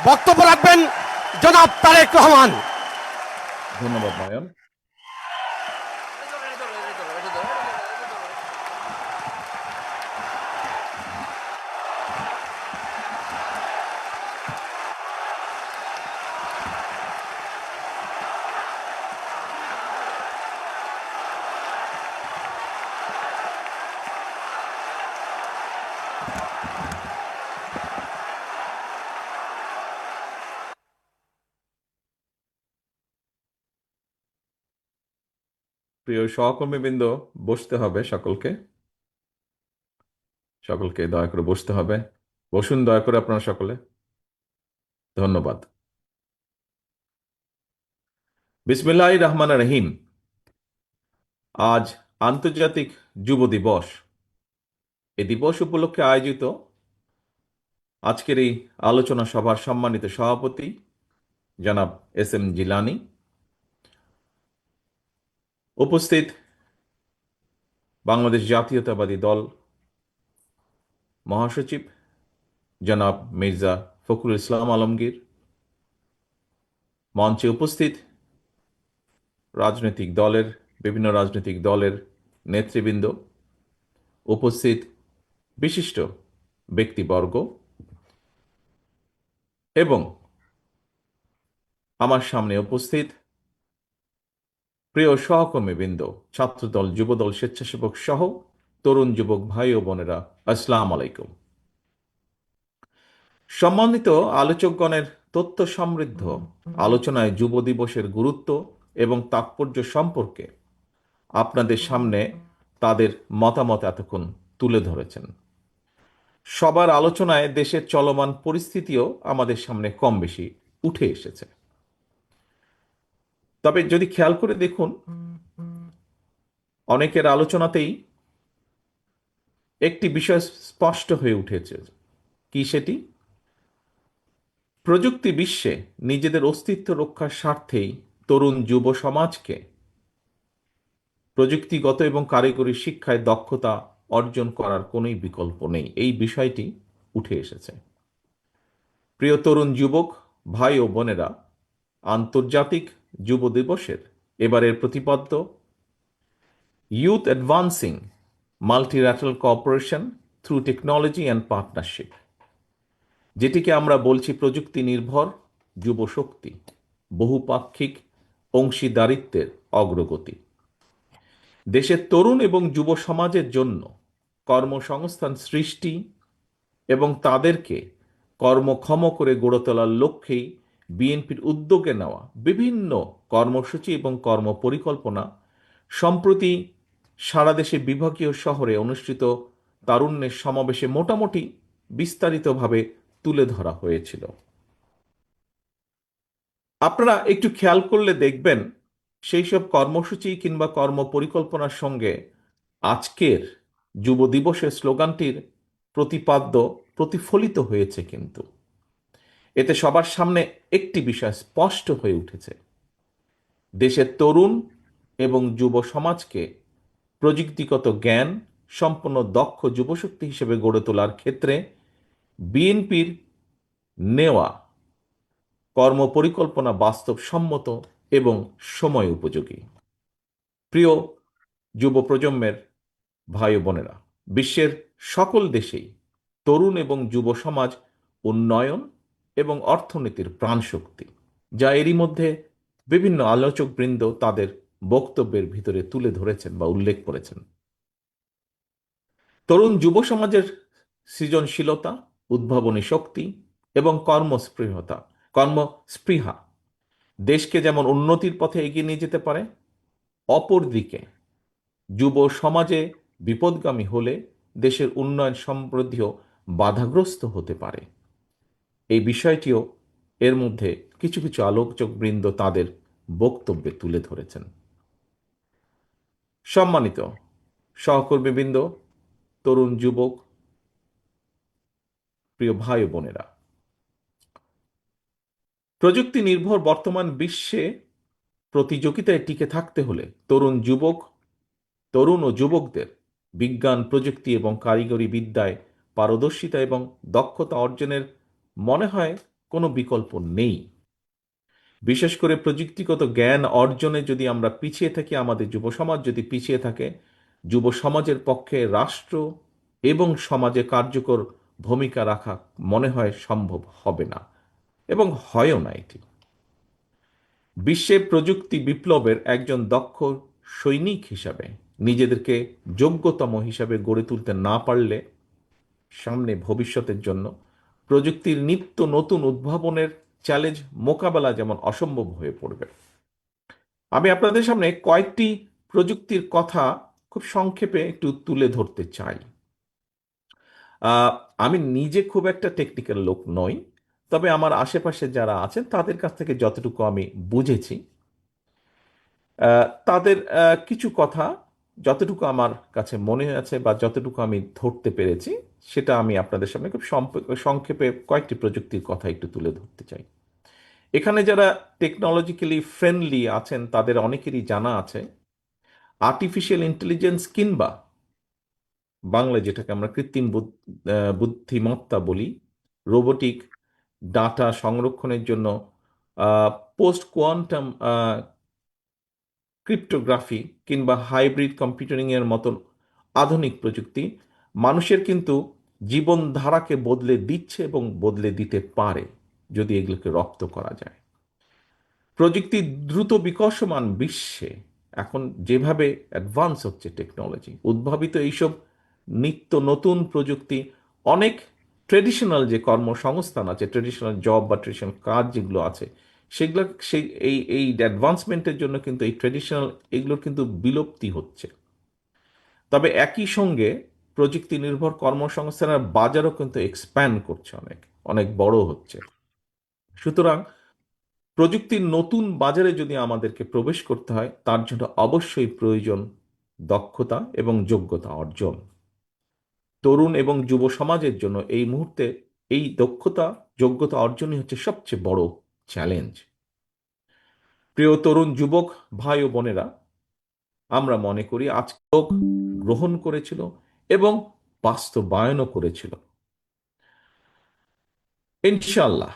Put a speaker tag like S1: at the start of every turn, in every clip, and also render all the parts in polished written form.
S1: বক্তব্য রাখবেন জনাব তারেক রহমান।
S2: ধন্যবাদ নয়ন। প্রিয় সহকর্মীবৃন্দ, বসতে হবে সকলকে। সকলকে দয়া করে বসতে হবে। বসুন দয়া করে আপনারা সকলে। ধন্যবাদ। বিসমিল্লাহির রহমানির রহিম। আজ আন্তর্জাতিক যুব দিবস। এই দিবস উপলক্ষে আয়োজিত আজকের এই আলোচনা সভার সম্মানিত সভাপতি জনাব এস এম জিলানী, উপস্থিত বাংলাদেশ জাতীয়তাবাদী দল মহাসচিব জনাব মির্জা ফখরুল ইসলাম আলমগীর, মঞ্চে উপস্থিত বিভিন্ন রাজনৈতিক দলের নেতৃবৃন্দ, উপস্থিত বিশিষ্ট ব্যক্তিবর্গ এবং আমার সামনে উপস্থিত প্রিয় সহকর্মীবৃন্দ, ছাত্রদল, যুবদল, স্বেচ্ছাসেবক সহ তরুণ যুবক ভাই ও বোনেরা, আসসালামু আলাইকুম। সম্মানিত আলোচকগণের তথ্য সমৃদ্ধ আলোচনায় যুব দিবসের গুরুত্ব এবং তাৎপর্য সম্পর্কে আপনাদের সামনে তাদের মতামত এতক্ষণ তুলে ধরেছেন। সবার আলোচনায় দেশের চলমান পরিস্থিতিও আমাদের সামনে কম বেশি উঠে এসেছে। তবে যদি খেয়াল করে দেখুন, অনেকের আলোচনাতেই একটি বিষয় স্পষ্ট হয়ে উঠেছে। কি সেটি? প্রযুক্তি বিশ্বে নিজেদের অস্তিত্ব রক্ষার স্বার্থেই তরুণ যুব সমাজকে প্রযুক্তিগত এবং কারিগরি শিক্ষায় দক্ষতা অর্জন করার কোনোই বিকল্প নেই, এই বিষয়টি উঠে এসেছে। প্রিয় তরুণ যুবক ভাই ও বোনেরা, আন্তর্জাতিক যুব দিবসের এবারের প্রতিপাদ্য youth advancing multilateral cooperation through technology and partnership, যেটিকে আমরা বলছি প্রযুক্তি নির্ভর যুব শক্তি, বহুপাক্ষিক অংশীদারিত্বের অগ্রগতি। দেশের তরুণ এবং যুব সমাজের জন্য কর্মসংস্থান সৃষ্টি এবং তাদেরকে কর্মক্ষম করে গড়ে তোলার লক্ষ্যেই বিএনপির উদ্যোগে নেওয়া বিভিন্ন কর্মসূচি এবং কর্মপরিকল্পনা সম্প্রতি সারা দেশে বিভাগীয় শহরে অনুষ্ঠিত তারুণ্যের সমাবেশে মোটামুটি বিস্তারিতভাবে তুলে ধরা হয়েছিল। আপনারা একটু খেয়াল করলে দেখবেন, সেই সব কর্মসূচি কিংবা কর্মপরিকল্পনার সঙ্গে আজকের যুব দিবসের স্লোগানটির প্রতিপাদ্য প্রতিফলিত হয়েছে। কিন্তু এতে সবার সামনে একটি বিষয় স্পষ্ট হয়ে উঠেছে: দেশের তরুণ এবং যুব সমাজকে প্রযুক্তিগত জ্ঞান সম্পন্ন দক্ষ যুবশক্তি হিসেবে গড়ে তোলার ক্ষেত্রে বিএনপির নেওয়া কর্মপরিকল্পনা বাস্তবসম্মত এবং সময় উপযোগী। প্রিয় যুব প্রজন্মের ভাই ও বোনেরা, বিশ্বের সকল দেশেই তরুণ এবং যুব সমাজ উন্নয়ন এবং অর্থনীতির প্রাণশক্তি, যা এরই মধ্যে বিভিন্ন আলোচকবৃন্দ তাদের বক্তব্যের ভিতরে তুলে ধরেছেন বা উল্লেখ করেছেন। তরুণ যুব সমাজের সৃজনশীলতা, উদ্ভাবনী শক্তি এবং কর্মস্পৃহা দেশকে যেমন উন্নতির পথে এগিয়ে নিয়ে যেতে পারে, অপরদিকে যুব সমাজে বিপদগামী হলে দেশের উন্নয়ন সমৃদ্ধিও বাধাগ্রস্ত হতে পারে। এই বিষয়টিও এর মধ্যে কিছু কিছু আলোচকবৃন্দ তাদের বক্তব্যে তুলে ধরেছেন। সম্মানিত সহকর্মীবৃন্দ, তরুণ যুবক, প্রিয় ভাই ও বোনেরা, প্রযুক্তি নির্ভর বর্তমান বিশ্বে প্রতিযোগিতায় টিকে থাকতে হলে তরুণ ও যুবকদের বিজ্ঞান, প্রযুক্তি এবং কারিগরি বিদ্যায় পারদর্শিতা এবং দক্ষতা অর্জনের মনে হয় কোনো বিকল্প নেই। বিশেষ করে প্রযুক্তিগত জ্ঞান অর্জনে যদি আমরা পিছিয়ে থাকি, আমাদের যুব সমাজ যদি পিছিয়ে থাকে, যুব সমাজের পক্ষে রাষ্ট্র এবং সমাজে কার্যকর ভূমিকা রাখা মনে হয় সম্ভব হবে না, এবং হয়ও না এটি। বিশ্বে প্রযুক্তি বিপ্লবের একজন দক্ষ সৈনিক হিসাবে নিজেদেরকে যোগ্যতম হিসাবে গড়ে তুলতে না পারলে সামনে ভবিষ্যতের জন্য প্রযুক্তির নিত্য নতুন উদ্ভাবনের চ্যালেঞ্জ মোকাবেলা যেমন অসম্ভব হয়ে পড়বে। আমি আপনাদের সামনে কয়েকটি প্রযুক্তির কথা খুব সংক্ষেপে একটু তুলে ধরতে চাই। আহ, আমি নিজে খুব একটা টেকনিক্যাল লোক নই, তবে আমার আশেপাশে যারা আছেন তাদের কাছ থেকে যতটুকু আমি বুঝেছি, তাদের কিছু কথা যতটুকু আমার কাছে মনে আছে বা যতটুকু আমি ধরতে পেরেছি, সেটা আমি আপনাদের সামনে খুব সংক্ষেপে কয়েকটি প্রযুক্তির কথা একটু তুলে ধরতে চাই। এখানে যারা টেকনোলজিক্যালি ফ্রেন্ডলি আছেন তাদের অনেকেরই জানা আছে আর্টিফিশিয়াল ইন্টেলিজেন্স, কিংবা বাংলায় যেটাকে আমরা কৃত্রিম বুদ্ধিমত্তা বলি, রোবোটিক, ডাটা সংরক্ষণের জন্য পোস্ট কোয়ান্টাম ক্রিপ্টোগ্রাফি কিংবা হাইব্রিড কম্পিউটারিং এর মতন আধুনিক প্রযুক্তি মানুষের কিন্তু জীবনধারাকে বদলে দিচ্ছে এবং বদলে দিতে পারে যদি এগুলোকে রপ্ত করা যায়। প্রযুক্তি দ্রুত বিকশমান বিশ্বে এখন যেভাবে অ্যাডভান্স হচ্ছে টেকনোলজি, উদ্ভাবিত এইসব নিত্য নতুন প্রযুক্তি অনেক ট্রেডিশনাল যে কর্মসংস্থান আছে, ট্রেডিশনাল জব বা ট্রেডিশনাল কাজ যেগুলো আছে, সেগুলো সেই এই অ্যাডভান্সমেন্টের জন্য কিন্তু এই ট্রেডিশনাল এগুলোর কিন্তু বিলুপ্তি হচ্ছে। তবে একই সঙ্গে প্রযুক্তি নির্ভর কর্মসংস্থানের বাজারও কিন্তু এক্সপ্যান্ড করছে, অনেক অনেক বড় হচ্ছে। সুতরাং প্রযুক্তির নতুন বাজারে যদি আমাদেরকে প্রবেশ করতে হয়, তার জন্য অবশ্যই প্রয়োজন দক্ষতা এবং যোগ্যতা অর্জন। তরুণ এবং যুব সমাজের জন্য এই মুহূর্তে এই দক্ষতা যোগ্যতা অর্জনই হচ্ছে সবচেয়ে বড় চ্যালেঞ্জ। প্রিয় তরুণ যুবক ভাই ও বোনেরা, আমরা মনে করি আজকে লোক গ্রহণ করেছিল এবং বাস্তবায়নও করেছিল। ইনশাল্লাহ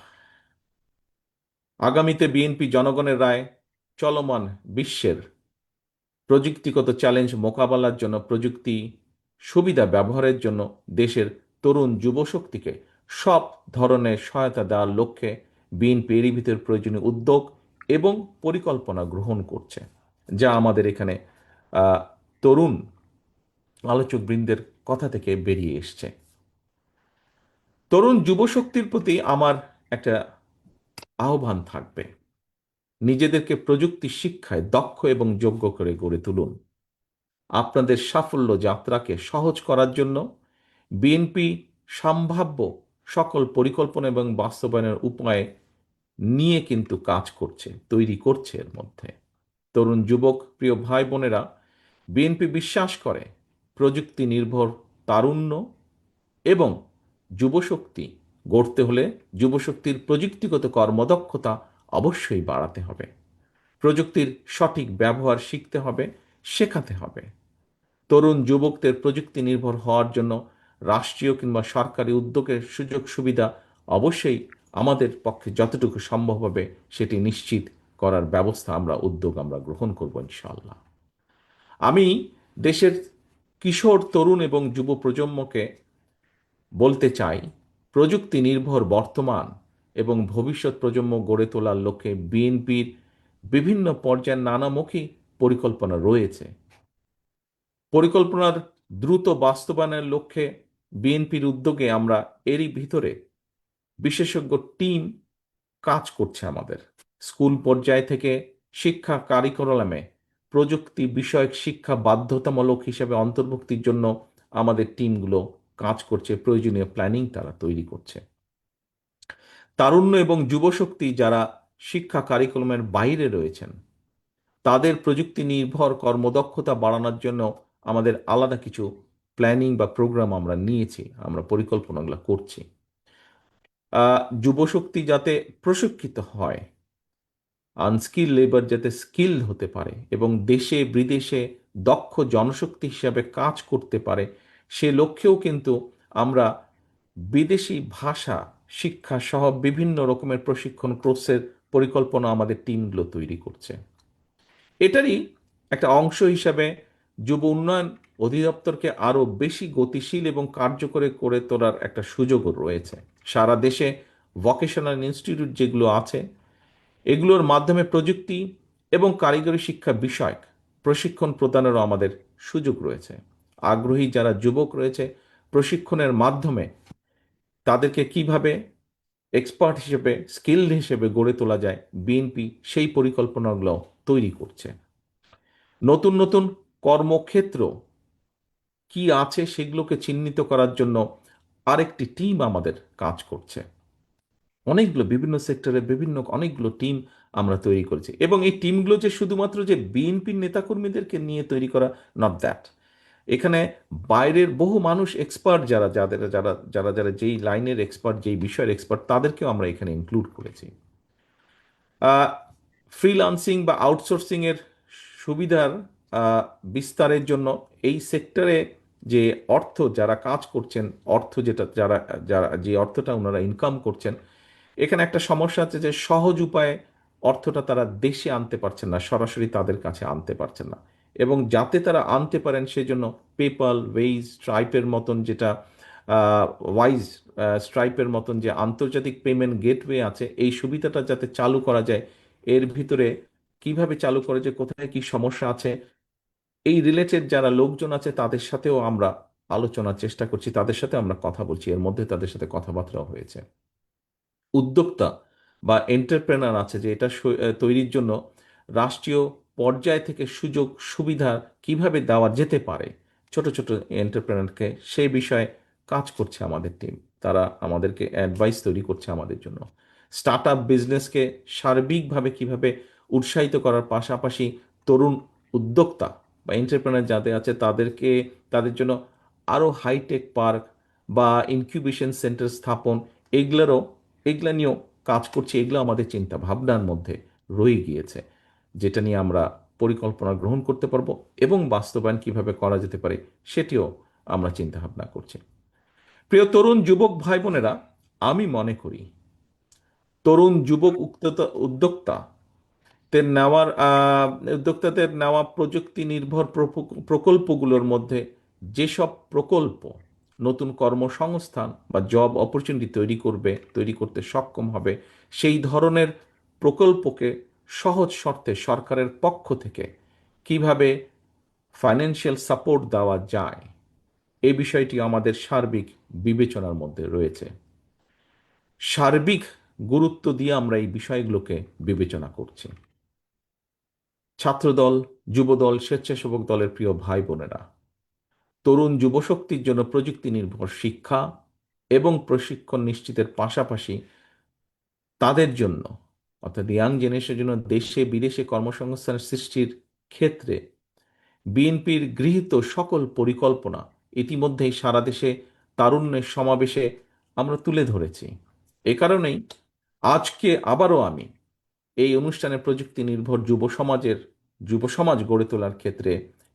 S2: আগামীতে বিএনপি জনগণের রায় চলমান বিশ্বের প্রযুক্তিগত চ্যালেঞ্জ মোকাবেলার জন্য প্রযুক্তি সুবিধা ব্যবহারের জন্য দেশের তরুণ যুবশক্তিকে সব ধরনের সহায়তা দেওয়ার লক্ষ্যে বিএনপি এরই ভিতর প্রয়োজনীয় উদ্যোগ এবং পরিকল্পনা গ্রহণ করছে, যা আমাদের এখানে আহ, তরুণ আলোচকবৃন্দের কথা থেকে বেরিয়ে এসছে। তরুণ যুবশক্তির প্রতি আমার একটা আহ্বান থাকবে, নিজেদেরকে প্রযুক্তি শিক্ষায় দক্ষ এবং যোগ্য করে গড়ে তুলুন। আপনাদের সাফল্য যাত্রাকে সহজ করার জন্য বিএনপি সম্ভাব্য সকল পরিকল্পনা এবং বাস্তবায়নের উপায় নিয়ে কিন্তু কাজ করছে, তৈরি করছে। এর মধ্যে তরুণ যুবক প্রিয় ভাই বোনেরা, বিএনপি বিশ্বাস করে প্রযুক্তি নির্ভর তারুণ্য এবং যুবশক্তি গড়তে হলে যুবশক্তির প্রযুক্তিগত কর্মদক্ষতা অবশ্যই বাড়াতে হবে। প্রযুক্তির সঠিক ব্যবহার শিখতে হবে, শেখাতে হবে। তরুণ যুবকদের প্রযুক্তি নির্ভর হওয়ার জন্য রাষ্ট্রীয় কিংবা সরকারি উদ্যোগের সুযোগ সুবিধা অবশ্যই আমাদের পক্ষে যতটুকু সম্ভব হবে সেটি নিশ্চিত করার ব্যবস্থা উদ্যোগ আমরা গ্রহণ করব ইনশাআল্লাহ। আমি দেশের কিশোর তরুণ এবং যুব প্রজন্মকে বলতে চাই, প্রযুক্তি নির্ভর বর্তমান এবং ভবিষ্যৎ প্রজন্ম গড়ে তোলার লক্ষ্যে বিএনপির বিভিন্ন পর্যায়ের নানামুখী পরিকল্পনা রয়েছে। পরিকল্পনার দ্রুত বাস্তবায়নের লক্ষ্যে বিএনপির উদ্যোগে আমরা এরই ভিতরে বিশেষজ্ঞ টিম কাজ করছে। আমাদের স্কুল পর্যায় থেকে শিক্ষা কারিকুলামে প্রযুক্তি বিষয়ক শিক্ষা বাধ্যতামূলক হিসেবে অন্তর্ভুক্তির জন্য আমাদের টিমগুলো কাজ করছে, প্রয়োজনীয় প্ল্যানিং তারা তৈরি করছে। তারুণ্য এবং যুবশক্তি যারা শিক্ষা কারিকুলামের বাইরে রয়েছেন, তাদের প্রযুক্তি নির্ভর কর্মদক্ষতা বাড়ানোর জন্য আমাদের আলাদা কিছু প্ল্যানিং বা প্রোগ্রাম আমরা নিয়েছি, আমরা পরিকল্পনাগুলো করছি। যুবশক্তি যাতে প্রশিক্ষিত হয়, আনস্কিল লেবার যাতে স্কিলড হতে পারে এবং দেশে বিদেশে দক্ষ জনশক্তি হিসাবে কাজ করতে পারে, সে লক্ষ্যেও কিন্তু আমরা বিদেশি ভাষা শিক্ষা সহ বিভিন্ন রকমের প্রশিক্ষণ কোর্সের পরিকল্পনা আমাদের টিমগুলো তৈরি করছে। এটারই একটা অংশ হিসাবে যুব উন্নয়ন অধিদপ্তরকে আরও বেশি গতিশীল এবং কার্যকরী করে তোলার একটা সুযোগও রয়েছে। সারা দেশে ভোকেশনাল ইনস্টিটিউট যেগুলো আছে, এগুলোর মাধ্যমে প্রযুক্তি এবং কারিগরি শিক্ষা বিষয়ক প্রশিক্ষণ প্রদানেরও আমাদের সুযোগ রয়েছে। আগ্রহী যারা যুবক রয়েছে, প্রশিক্ষণের মাধ্যমে তাদেরকে কিভাবে এক্সপার্ট হিসেবে, স্কিলড হিসেবে গড়ে তোলা যায়, বিএনপি সেই পরিকল্পনাগুলো তৈরি করছে। নতুন নতুন কর্মক্ষেত্র কি আছে সেগুলোকে চিহ্নিত করার জন্য আরেকটি টিম আমাদের কাজ করছে। অনেকগুলো বিভিন্ন সেক্টরে বিভিন্ন অনেকগুলো টিম আমরা তৈরি করেছি, এবং এই টিমগুলো যে শুধুমাত্র যে বিএনপির নেতাকর্মীদেরকে নিয়ে তৈরি করা, নট দ্যাট। এখানে বাইরের বহু মানুষ, এক্সপার্ট যারা যাদের যারা যারা যারা যেই লাইনের এক্সপার্ট, যেই বিষয়ের এক্সপার্ট, তাদেরকেও আমরা এখানে ইনক্লুড করেছি। ফ্রিল্যান্সিং বা আউটসোর্সিং এর সুবিধার বিস্তারের জন্য এই সেক্টরে যে অর্থ যারা কাজ করছেন, অর্থ যেটা যারা যারা যে অর্থটা ওনারা ইনকাম করছেন, এখানে একটা সমস্যা আছে যে সহজ উপায়ে অর্থটা তারা দেশে আনতে পারছেন না, সরাসরি তাদের কাছে আনতে পারছেন না। এবং যাতে তারা আনতে পারেন সেজন্য পেপাল, ওয়েজ, স্ট্রাইপের মতন যেটা ওয়াইজ স্ট্রাইপের মতন যে আন্তর্জাতিক পেমেন্ট গেটওয়ে আছে, এই সুবিধাটা যাতে চালু করা যায়, এর ভিতরে কিভাবে চালু করা যায়, কোথায় কি সমস্যা আছে, এই রিলেটেড যারা লোকজন আছে তাদের সাথেও আমরা আলোচনার চেষ্টা করছি, তাদের সাথে আমরা কথা বলছি, এর মধ্যে তাদের সাথে কথাবার্তাও হয়েছে। উদ্যোক্তা বা এন্টারপ্রেনার আছে যে এটা তৈরির জন্য রাষ্ট্রীয় পর্যায় থেকে সুযোগ সুবিধা কিভাবে দেওয়া যেতে পারে ছোট ছোট এন্টারপ্রেনারকে, সেই বিষয়ে কাজ করছে আমাদের টিম। তারা আমাদেরকে অ্যাডভাইস তৈরি করছে আমাদের জন্য। স্টার্ট আপ বিজনেসকে সার্বিকভাবে কিভাবে উৎসাহিত করার পাশাপাশি তরুণ উদ্যোক্তা বা এন্টারপ্রেনার যাদের আছে তাদের জন্য আরও হাইটেক পার্ক বা ইনকিউবেশন সেন্টার স্থাপন, এগুলোরও এগুলা নিয়েও কাজ করছি। এগুলো আমাদের চিন্তা ভাবনার মধ্যে রয়ে গিয়েছে, যেটা নিয়ে আমরা পরিকল্পনা গ্রহণ করতে পারবো এবং বাস্তবায়ন কিভাবে করা যেতে পারে সেটিও আমরা চিন্তা ভাবনা করছি। প্রিয় তরুণ যুবক ভাই বোনেরা, আমি মনে করি তরুণ যুবক উদ্যোক্তা উদ্যোক্তাদের নেওয়া প্রযুক্তি নির্ভর প্রকল্পগুলোর মধ্যে যেসব প্রকল্প নতুন কর্মসংস্থান বা জব অপরচুনিটি তৈরি করতে সক্ষম হবে, সেই ধরনের প্রকল্পকে সহজ শর্তে সরকারের পক্ষ থেকে কিভাবে ফাইন্যান্সিয়াল সাপোর্ট দেওয়া যায়, এই বিষয়টি আমাদের সার্বিক বিবেচনার মধ্যে রয়েছে। সার্বিক গুরুত্ব দিয়ে আমরা এই বিষয়গুলোকে বিবেচনা করছি। ছাত্রদল, যুবদল, স্বেচ্ছাসেবক দলের প্রিয় ভাই বোনেরা, তরুণ যুবশক্তির জন্য প্রযুক্তি নির্ভর শিক্ষা এবং প্রশিক্ষণ নিশ্চিতের পাশাপাশি তাদের জন্য, অর্থাৎ ইয়াং জেনারেশনের জন্য দেশে বিদেশে কর্মসংস্থান সৃষ্টির ক্ষেত্রে বিএনপির গৃহীত সকল পরিকল্পনা ইতিমধ্যেই সারা দেশে তারুণ্যের সমাবেশে আমরা তুলে ধরেছি। এ কারণেই আজকে আবারও আমি এই অনুষ্ঠানে প্রযুক্তি নির্ভর যুব সমাজ গড়ে তোলার ক্ষেত্রে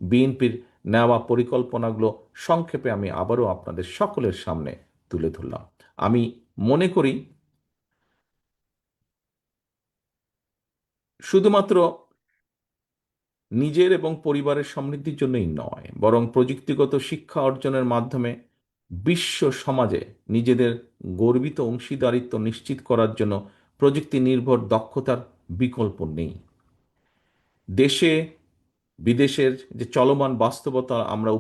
S2: বিএনপির নেওয়া পরিকল্পনাগুলো সংক্ষেপে আমি আবারও আপনাদের সকলের সামনে তুলে ধরলাম। আমি মনে করি শুধুমাত্র নিজের এবং পরিবারের সমৃদ্ধির জন্যই নয়, বরং প্রযুক্তিগত শিক্ষা অর্জনের মাধ্যমে বিশ্ব সমাজে নিজেদের গর্বিত অংশীদারিত্ব নিশ্চিত করার জন্য প্রযুক্তি নির্ভর দক্ষতার বিকল্প নেই। দেশে বিদেশের যে চলমান বাস্তবতা আমরা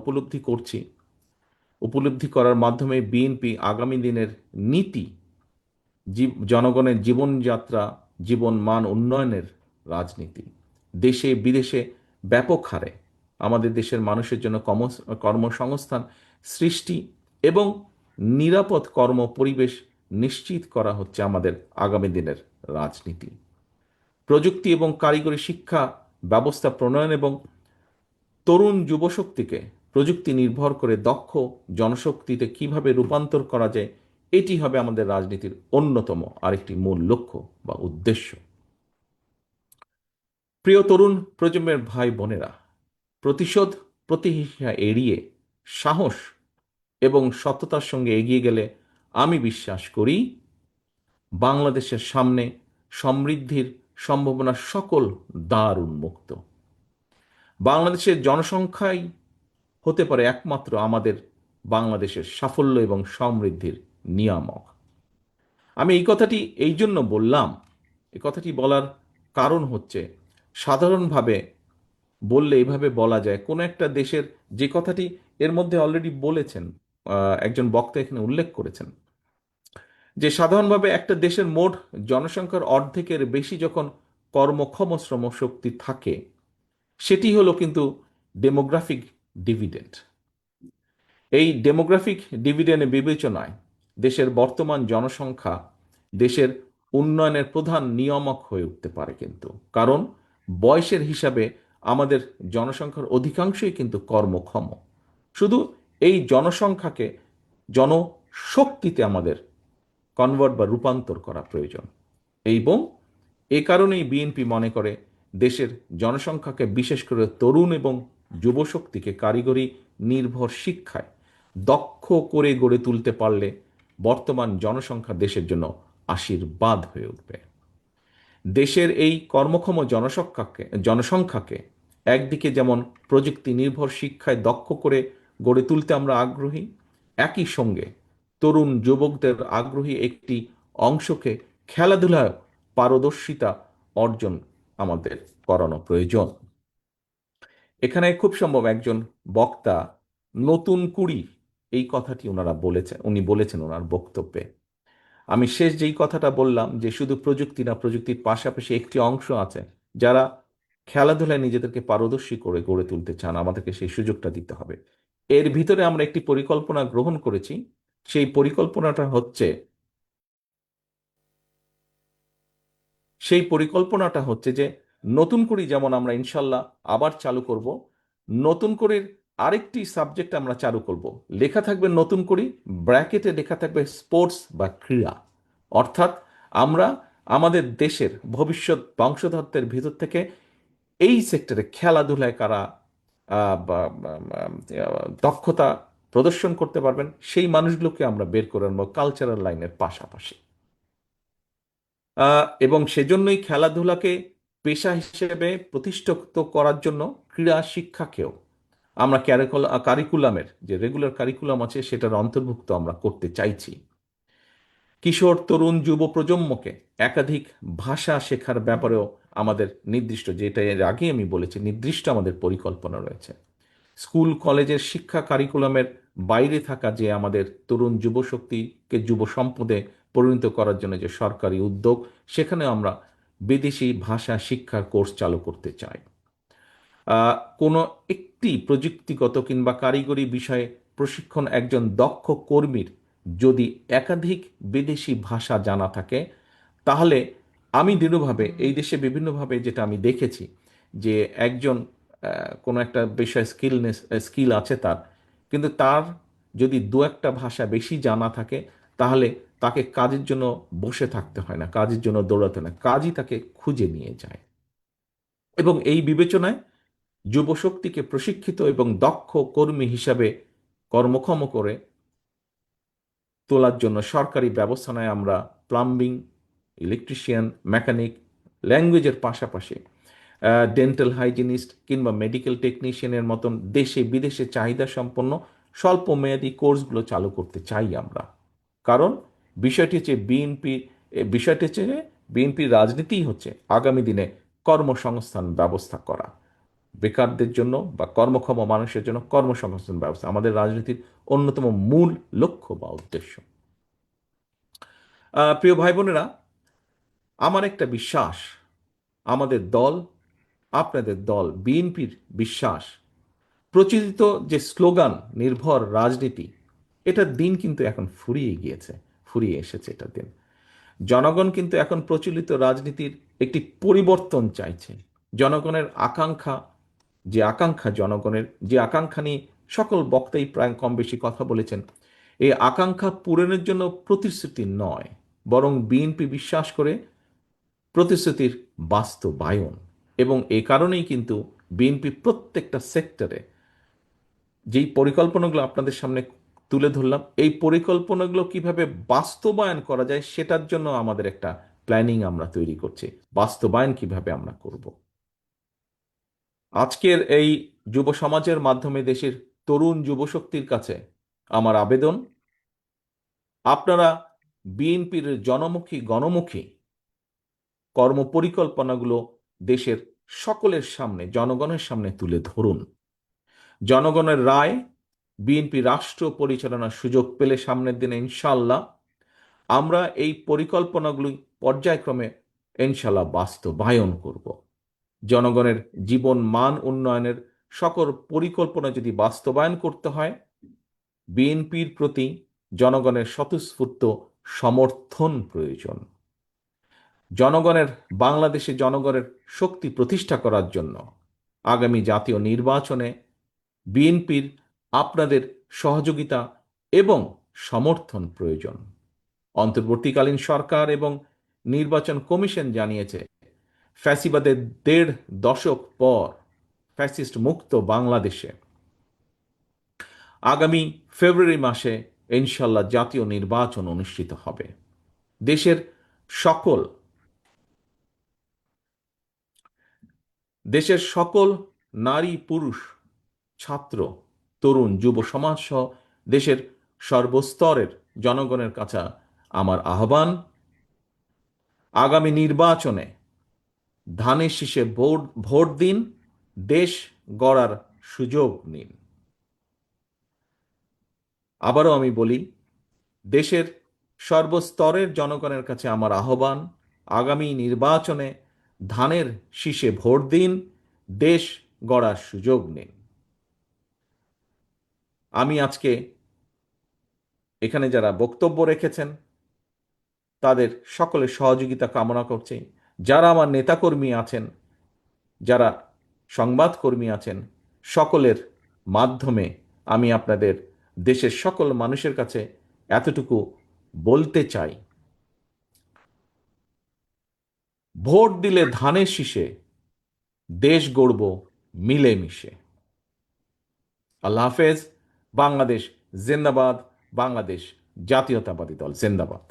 S2: উপলব্ধি করার মাধ্যমে বিএনপি আগামী দিনের নীতি জনগণের জীবনযাত্রা, জীবন মান উন্নয়নের রাজনীতি, দেশে বিদেশে ব্যাপক হারে আমাদের দেশের মানুষের জন্য কর্মসংস্থান সৃষ্টি এবং নিরাপদ কর্ম পরিবেশ নিশ্চিত করা হচ্ছে আমাদের আগামী দিনের রাজনীতি। প্রযুক্তি এবং কারিগরি শিক্ষা ব্যবস্থা প্রণয়ন এবং তরুণ যুবশক্তিকে প্রযুক্তি নির্ভর করে দক্ষ জনশক্তিতে কিভাবে রূপান্তর করা যায়, এটি হবে আমাদের রাজনীতির অন্যতম আরেকটি মূল লক্ষ্য বা উদ্দেশ্য। প্রিয় তরুণ প্রজন্মের ভাই বোনেরা, প্রতিশোধ প্রতিহিংসা এড়িয়ে সাহস এবং সততার সঙ্গে এগিয়ে গেলে আমি বিশ্বাস করি বাংলাদেশের সামনে সমৃদ্ধির সম্ভাবনার সকল দ্বার উন্মুক্ত। বাংলাদেশের জনসংখ্যাই হতে পারে একমাত্র আমাদের বাংলাদেশের সাফল্য এবং সমৃদ্ধির নিয়ামক। আমি এই কথাটি এই জন্য বললাম, এই কথাটি বলার কারণ হচ্ছে, সাধারণভাবে বললে এইভাবে বলা যায় কোনো একটা দেশের, যে কথাটি এর মধ্যে অলরেডি বলেছেন, একজন বক্তা এখানে উল্লেখ করেছেন, যে সাধারণভাবে একটা দেশের মোট জনসংখ্যার অর্ধেকের বেশি যখন কর্মক্ষম শ্রমশক্তি থাকে, সেটি হলো কিন্তু ডেমোগ্রাফিক ডিভিডেন্ড। এই ডেমোগ্রাফিক ডিভিডেন্ড বিবেচনায় দেশের বর্তমান জনসংখ্যা দেশের উন্নয়নের প্রধান নিয়ামক হয়ে উঠতে পারে কিন্তু, কারণ বয়সের হিসাবে আমাদের জনসংখ্যার অধিকাংশই কিন্তু কর্মক্ষম। শুধু এই জনসংখ্যাকে জনশক্তিতে আমাদের কনভার্ট বা রূপান্তর করা প্রয়োজন। এবং এ কারণেই বিএনপি মনে করে দেশের জনসংখ্যাকে, বিশেষ করে তরুণ এবং যুবশক্তিকে কারিগরি নির্ভর শিক্ষায় দক্ষ করে গড়ে তুলতে পারলে বর্তমান জনসংখ্যা দেশের জন্য আশীর্বাদ হয়ে উঠবে। দেশের এই কর্মক্ষম জনসংখ্যাকে একদিকে যেমন প্রযুক্তি নির্ভর শিক্ষায় দক্ষ করে গড়ে তুলতে আমরা আগ্রহী, একই সঙ্গে তরুণ যুবকদের আগ্রহী একটি অংশকে খেলাধুলায় পারদর্শিতা অর্জন আমাদের করানো প্রয়োজন। এখানে খুব সম্ভব একজন বক্তা নতুন কুড়ি এই কথাটি উনি বলেছেন ওনার বক্তব্যে। আমি শেষ যেই কথাটা বললাম, যে শুধু প্রযুক্তি না, প্রযুক্তির পাশাপাশি একটি অংশ আছে যারা খেলাধুলায় নিজেদেরকে পারদর্শী করে গড়ে তুলতে চান, আমাদেরকে সেই সুযোগটা দিতে হবে। এর ভিতরে আমরা একটি পরিকল্পনা গ্রহণ করেছি। সেই পরিকল্পনাটা হচ্ছে যে নতুন করে, যেমন আমরা ইনশাল্লাহ আবার চালু করব, নতুন করে আরেকটি সাবজেক্ট আমরা চালু করব। লেখা থাকবে নতুন করে, ব্র্যাকেটে লেখা থাকবে স্পোর্টস বা ক্রীড়া। অর্থাৎ আমরা আমাদের দেশের ভবিষ্যৎ বংশধরদের ভিতর থেকে এই সেক্টরে খেলাধুলায় কারা দক্ষতা প্রদর্শন করতে পারবেন, সেই মানুষগুলোকে আমরা বের করে আনবো কালচারাল লাইনের পাশাপাশি। এবং সেজন্যই খেলাধুলাকে পেশা হিসেবে প্রতিষ্ঠিত করার জন্য ক্রীড়া শিক্ষাকেও আমরা কারিকুলামের যে রেগুলার কারিকুলাম আছে সেটার অন্তর্ভুক্ত আমরা করতে চাইছি। কিশোর তরুণ যুব প্রজন্মকে একাধিক ভাষা শেখার ব্যাপারেও আমাদের নির্দিষ্ট, যেটা এর আগে আমি বলেছি, নির্দিষ্ট আমাদের পরিকল্পনা রয়েছে। স্কুল কলেজের শিক্ষা কারিকুলামের বাইরে থাকা যে আমাদের তরুণ যুবশক্তিকে যুব সম্পদে পরিণত করার জন্য যে সরকারি উদ্যোগ, সেখানে আমরা বিদেশি ভাষা শিক্ষার কোর্স চালু করতে চাই। কোনো একটি প্রযুক্তিগত কিংবা কারিগরি বিষয়ে প্রশিক্ষণ একজন দক্ষ কর্মীর যদি একাধিক বিদেশি ভাষা জানা থাকে, তাহলে আমি দৃঢ়ভাবে এই দেশে বিভিন্নভাবে যেটা আমি দেখেছি, যে একজন কোনো একটা বিষয় স্কিল আছে তার, কিন্তু তার যদি দু একটা ভাষা বেশি জানা থাকে, তাহলে তাকে কাজের জন্য বসে থাকতে হয় না, কাজের জন্য দৌড়াতে হয় না, কাজই তাকে খুঁজে নিয়ে যায়। এবং এই বিবেচনায় যুবশক্তিকে প্রশিক্ষিত এবং দক্ষ কর্মী হিসাবে কর্মক্ষম করে তোলার জন্য সরকারি ব্যবস্থা নেয় আমরা প্লাম্বিং, ইলেকট্রিশিয়ান, মেকানিক, ল্যাঙ্গুয়েজের পাশাপাশি ডেন্টাল হাইজিনিস্ট কিংবা মেডিকেল টেকনিশিয়ানের মতন দেশে বিদেশে চাহিদা সম্পন্ন স্বল্প মেয়াদী কোর্সগুলো চালু করতে চাই আমরা। কারণ বিষয়টি হচ্ছে যে বিএনপির রাজনীতিই হচ্ছে আগামী দিনে কর্মসংস্থান ব্যবস্থা করা, বেকারদের জন্য বা কর্মক্ষম মানুষের জন্য কর্মসংস্থান ব্যবস্থা আমাদের রাজনীতির অন্যতম মূল লক্ষ্য বা উদ্দেশ্য। প্রিয় ভাই বোনেরা, আমার একটা বিশ্বাস, আমাদের দল, আপনাদের দল বিএনপির বিশ্বাস, প্রচলিত যে স্লোগান নির্ভর রাজনীতি, এটার দিন কিন্তু এখন ফুরিয়ে এসেছে এটার দিন। জনগণ কিন্তু এখন প্রচলিত রাজনীতির একটি পরিবর্তন চাইছে। জনগণের জনগণের যে আকাঙ্ক্ষা নিয়ে সকল বক্তাই প্রায় কম বেশি কথা বলেছেন, এই আকাঙ্ক্ষা পূরণের জন্য প্রতিশ্রুতি নয়, বরং বিএনপি বিশ্বাস করে প্রতিশ্রুতির বাস্তবায়ন। এবং এ কারণেই কিন্তু বিএনপি প্রত্যেকটা সেক্টরে যেই পরিকল্পনাগুলো আপনাদের সামনে তুলে ধরলাম। এই পরিকল্পনাগুলো কিভাবে বাস্তবায়ন করা যায় সেটার জন্য আমাদের একটা প্ল্যানিং আমরা তৈরি করছি, বাস্তবায়ন কিভাবে আমরা করব। আজকের এই যুব সমাজের মাধ্যমে দেশের তরুণ যুবশক্তির কাছে আমার আবেদন, আপনারা বিএনপির জনমুখী গণমুখী কর্মপরিকল্পনাগুলো দেশের সকলের সামনে, জনগণের সামনে তুলে ধরুন। জনগণের রায় বিএনপি রাষ্ট্র পরিচালনার সুযোগ পেলে সামনের দিনে ইনশাল্লাহ আমরা এই পরিকল্পনাগুলি পর্যায়ক্রমে ইনশাল্লাহ বাস্তবায়ন করব। জনগণের জীবন মান উন্নয়নের সকল পরিকল্পনা যদি বাস্তবায়ন করতে হয়, বিএনপির প্রতি জনগণের স্বতঃস্ফূর্ত সমর্থন প্রয়োজন। জনগণের, বাংলাদেশে জনগণের শক্তি প্রতিষ্ঠা করার জন্য আগামী জাতীয় নির্বাচনে বিএনপির আপনাদের সহযোগিতা এবং সমর্থন প্রয়োজন। অন্তর্বর্তীকালীন সরকার এবং নির্বাচন কমিশন জানিয়েছে, ফ্যাসিবাদের ১.৫ দশক পর ফ্যাসিস্ট মুক্ত বাংলাদেশে আগামী ফেব্রুয়ারি মাসে ইনশাল্লাহ জাতীয় নির্বাচন অনুষ্ঠিত হবে। দেশের সকল দেশের সকল নারী পুরুষ, ছাত্র, তরুণ, যুব সমাজ সহ দেশের সর্বস্তরের জনগণের কাছে আমার আহ্বান, আগামী নির্বাচনে ধানের শীষে ভোট ভোট দিন, দেশ গড়ার সুযোগ নিন। আবারও আমি বলি, দেশের সর্বস্তরের জনগণের কাছে আমার আহ্বান, আগামী নির্বাচনে ধানের শীষে ভোট দিন, দেশ গড়ার সুযোগ নিন। আমি আজকে এখানে যারা বক্তব্য রেখেছেন তাদের সকলের সহযোগিতা কামনা করছি। যারা আমার নেতাকর্মী আছেন, যারা সংবাদকর্মী আছেন, সকলের মাধ্যমে আমি আপনাদের দেশের সকল মানুষের কাছে এতটুকু বলতে চাই, ভোট দিলে ধানের শীষে, দেশ গড়ব মিলেমিশে। আল্লাহ হাফেজ। বাংলাদেশ জিন্দাবাদ। বাংলাদেশ জাতীয়তাবাদী দল জিন্দাবাদ।